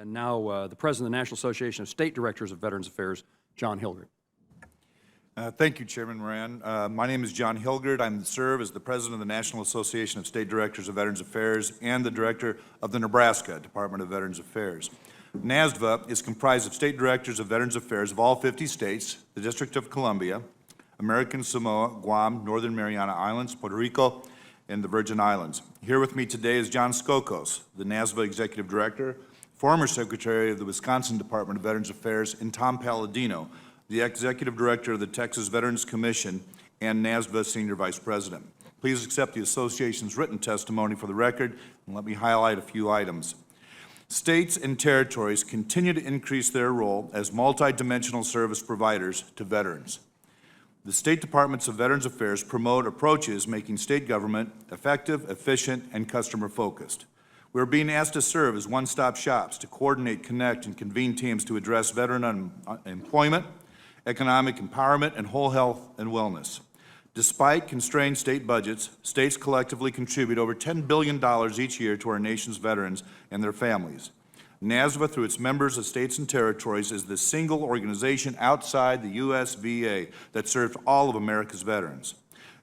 And now the President of the National Association of State Directors of Veterans Affairs, John Hilgert. Thank you, Chairman Moran. My name is John Hilgert. I serve as the President of the National Association of State Directors of Veterans Affairs and the Director of the Nebraska Department of Veterans Affairs. NASDVA is comprised of State Directors of Veterans Affairs of all 50 states, the District of Columbia, American Samoa, Guam, Northern Mariana Islands, Puerto Rico, and the Virgin Islands. Here with me today is John Skokos, the NASDVA Executive Director, former Secretary of the Wisconsin Department of Veterans Affairs, and Tom Palladino, the Executive Director of the Texas Veterans Commission and NASDVA Senior Vice President. Please accept the Association's written testimony for the record, and let me highlight a few items. States and territories continue to increase their role as multidimensional service providers to veterans. The State Departments of Veterans Affairs promote approaches making state government effective, efficient, and customer-focused. We are being asked to serve as one-stop shops to coordinate, connect, and convene teams to address veteran employment, economic empowerment, and whole health and wellness. Despite constrained state budgets, states collectively contribute over $10 billion each year to our nation's veterans and their families. NASDVA, through its members of states and territories, is the single organization outside the U.S. VA that serves all of America's veterans.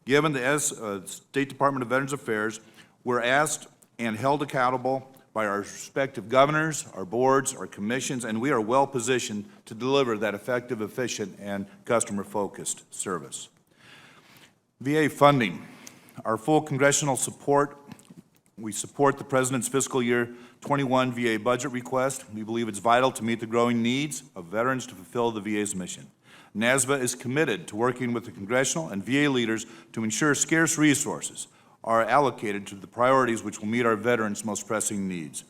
Given the State Department of Veterans Affairs, we're asked and held accountable by our respective governors, our boards, our commissions, and we are well positioned to deliver that effective, efficient, and customer-focused service. VA funding. Our full congressional support. We support the President's fiscal year 21 VA budget request. We believe it's vital to meet the growing needs of veterans to fulfill the VA's mission. NASDVA is committed to working with the congressional and VA leaders to ensure scarce resources are allocated to the priorities which will meet our veterans' most pressing needs.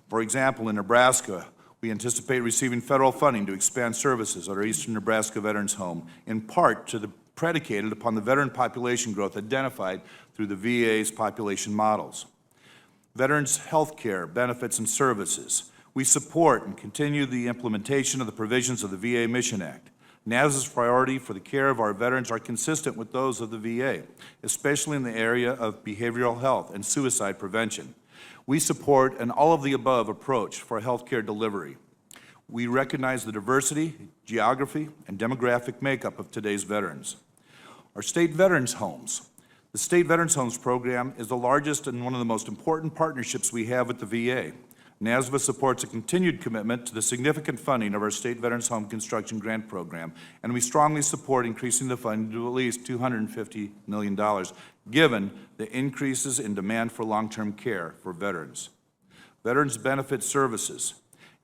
For example, in Nebraska, we anticipate receiving federal funding to expand services at our Eastern Nebraska Veterans Home, in part predicated upon the veteran population growth identified through the VA's population models. Veterans' health care, benefits, and services. We support and continue the implementation of the provisions of the VA Mission Act. NASDVA's priority for the care of our veterans are consistent with those of the VA, especially in the area of behavioral health and suicide prevention. We support an all-of-the-above approach for health care delivery. We recognize the diversity, geography, and demographic makeup of today's veterans. Our state veterans homes. The State Veterans Homes Program is the largest and one of the most important partnerships we have with the VA. NASDVA supports a continued commitment to the significant funding of our State Veterans Home Construction Grant Program, and we strongly support increasing the funding to at least $250 million, given the increases in demand for long-term care for veterans. Veterans Benefit Services.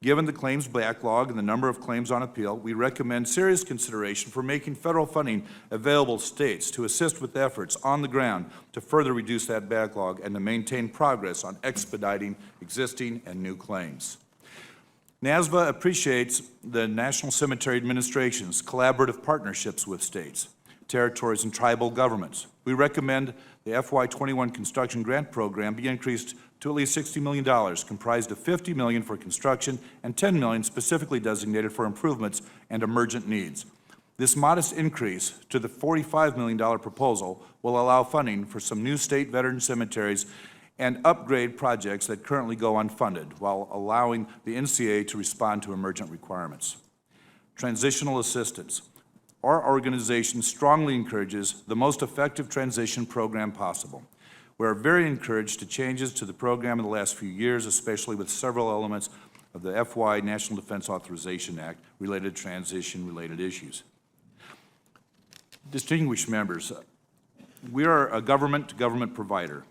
Given the claims backlog and the number of claims on appeal, we recommend serious consideration for making federal funding available to states to assist with efforts on the ground to further reduce that backlog and to maintain progress on expediting existing and new claims. NASDVA appreciates the National Cemetery Administration's collaborative partnerships with states, territories, and tribal governments. We recommend the FY21 Construction Grant Program be increased to at least $60 million, comprised of $50 million for construction and $10 million specifically designated for improvements and emergent needs. This modest increase to the $45 million proposal will allow funding for some new state veteran cemeteries and upgrade projects that currently go unfunded, while allowing the NCA to respond to emergent requirements. Transitional assistance. Our organization strongly encourages the most effective transition program possible. We are very encouraged to changes to the program in the last few years, especially with several elements of the FY National Defense Authorization Act related to transition-related issues. Distinguished members, we are a government-to-government provider.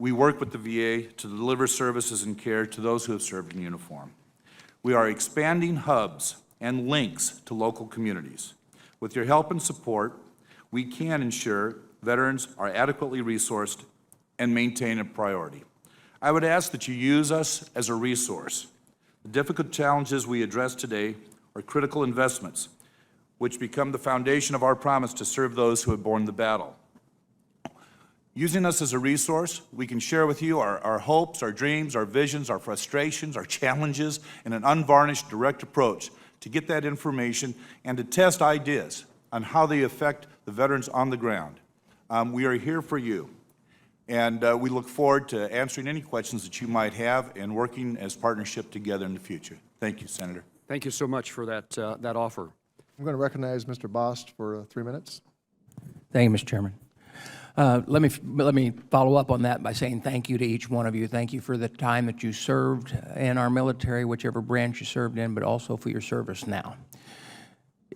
We work with the VA to deliver services and care to those who have served in uniform. We are expanding hubs and links to local communities. With your help and support, we can ensure veterans are adequately resourced and maintain a priority. I would ask that you use us as a resource. The difficult challenges we address today are critical investments, which become the foundation of our promise to serve those who have borne the battle. Using us as a resource, we can share with you our hopes, our dreams, our visions, our frustrations, our challenges, in an unvarnished, direct approach to get that information and to test ideas on how they affect the veterans on the ground. We are here for you. And we look forward to answering any questions that you might have and working as partnership together in the future. Thank you, Senator. Thank you so much for that, that offer. I'm going to recognize Mr. Bost for 3 minutes. Thank you, Mr. Chairman. Let me follow up on that by saying thank you to each one of you. Thank you for the time that you served in our military, whichever branch you served in, but also for your service now.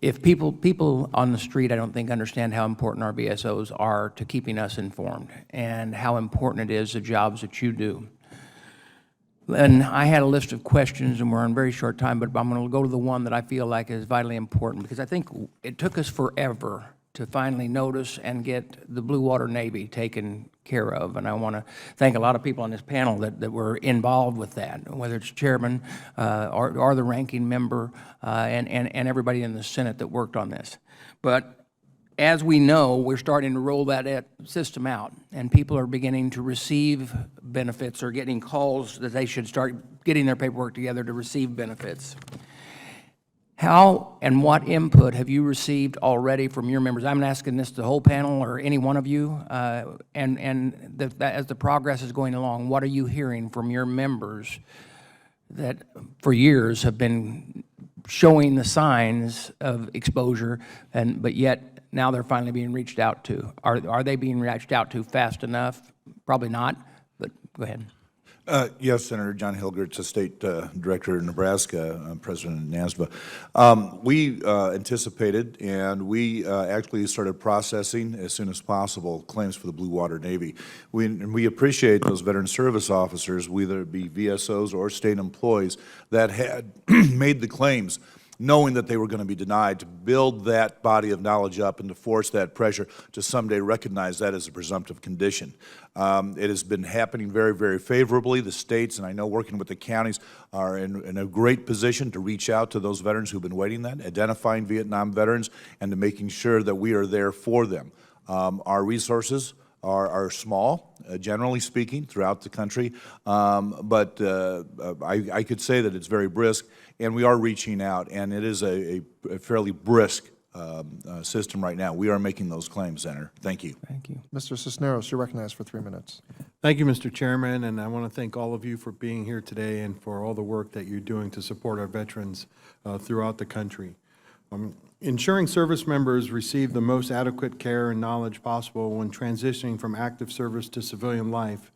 If people on the street, I don't think, understand how important our VSOs are to keeping us informed and how important it is, the jobs that you do. And I had a list of questions, and we're on very short time, but I'm going to go to the one that I feel like is vitally important, because I think it took us forever to finally notice and get the Blue Water Navy taken care of. And I want to thank a lot of people on this panel that were involved with that, whether it's chairman or the ranking member and everybody in the Senate that worked on this. But as we know, we're starting to roll that system out, and people are beginning to receive benefits or getting calls that they should start getting their paperwork together to receive benefits. How and what input have you received already from your members? I'm asking this to the whole panel or any one of you, as the progress is going along, what are you hearing from your members that for years have been showing the signs of exposure, but yet now they're finally being reached out to? Are they being reached out to fast enough? Probably not, but go ahead. Yes, Senator John Hilgert, State Director of Nebraska, President of NASDVA. We anticipated, and we actually started processing as soon as possible claims for the Blue Water Navy. We appreciate those veteran service officers, whether it be VSOs or state employees, that had made the claims knowing that they were going to be denied, to build that body of knowledge up and to force that pressure to someday recognize that as a presumptive condition. It has been happening very, very favorably. The states, and I know working with the counties, are in a great position to reach out to those veterans who've been waiting that, identifying Vietnam veterans, and to making sure that we are there for them. Our resources are small, generally speaking, throughout the country, but I could say that it's very brisk, and we are reaching out, and it is a fairly brisk system right now. We are making those claims, Senator. Thank you. Thank you. Mr. Cisneros, you're recognized for 3 minutes. Thank you, Mr. Chairman, and I want to thank all of you for being here today and for all the work that you're doing to support our veterans throughout the country. Ensuring service members receive the most adequate care and knowledge possible when transitioning from active service to civilian life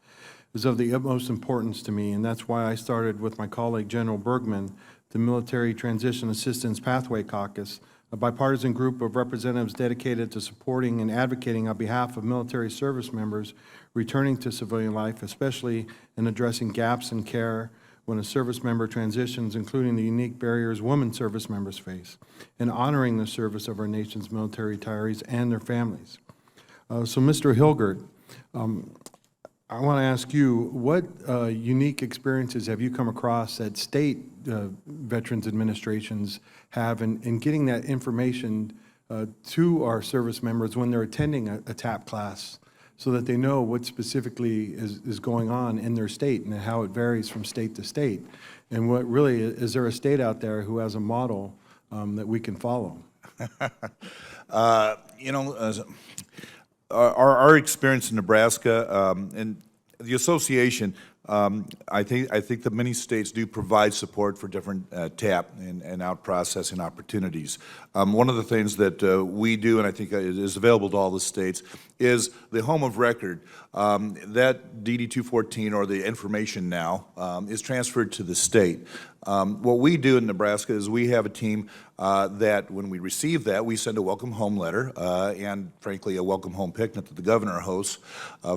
is of the utmost importance to me, and that's why I started with my colleague General Bergman the Military Transition Assistance Pathway Caucus, a bipartisan group of representatives dedicated to supporting and advocating on behalf of military service members returning to civilian life, especially in addressing gaps in care when a service member transitions, including the unique barriers women service members face, and honoring the service of our nation's military retirees and their families. So, Mr. Hilgert, I want to ask you, what unique experiences have you come across that state veterans administrations have in getting that information to our service members when they're attending a TAP class, so that they know what specifically is going on in their state and how it varies from state to state? And what really, is there a state out there who has a model that we can follow? You know, our experience in Nebraska and the association, I think that many states do provide support for different TAP and out processing opportunities. One of the things that we do, and I think is available to all the states, is the home of record. That DD 214, or the information now, is transferred to the state. What we do in Nebraska is we have a team that when we receive that, we send a welcome home letter and, frankly, a welcome home picnic that the governor hosts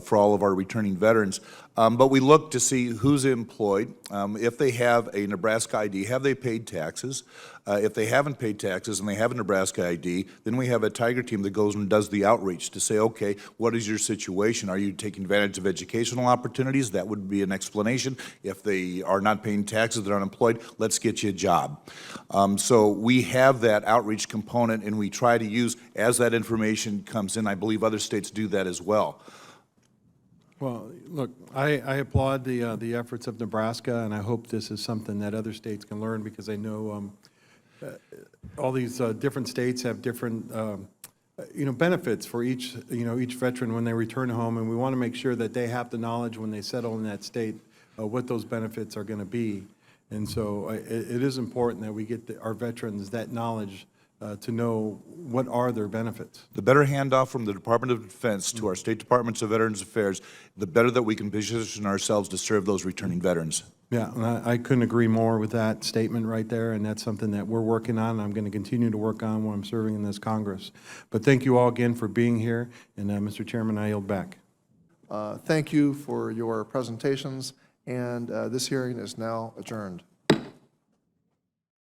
for all of our returning veterans. But we look to see who's employed. If they have a Nebraska ID, have they paid taxes? If they haven't paid taxes and they have a Nebraska ID, then we have a Tiger team that goes and does the outreach to say, okay, what is your situation? Are you taking advantage of educational opportunities? That would be an explanation. If they are not paying taxes, they're unemployed, let's get you a job. So we have that outreach component, and we try to use, as that information comes in, I believe other states do that as well. Well, look, I applaud the efforts of Nebraska, and I hope this is something that other states can learn, because I know all these different states have different benefits for each veteran when they return home, and we want to make sure that they have the knowledge when they settle in that state what those benefits are going to be. And so it is important that we get our veterans that knowledge to know what are their benefits. The better handoff from the Department of Defense to our state departments of Veterans Affairs, the better that we can position ourselves to serve those returning veterans. Yeah, and I couldn't agree more with that statement right there, and that's something that we're working on, and I'm going to continue to work on while I'm serving in this Congress. But thank you all again for being here, and Mr. Chairman, I yield back. Thank you for your presentations, and this hearing is now adjourned.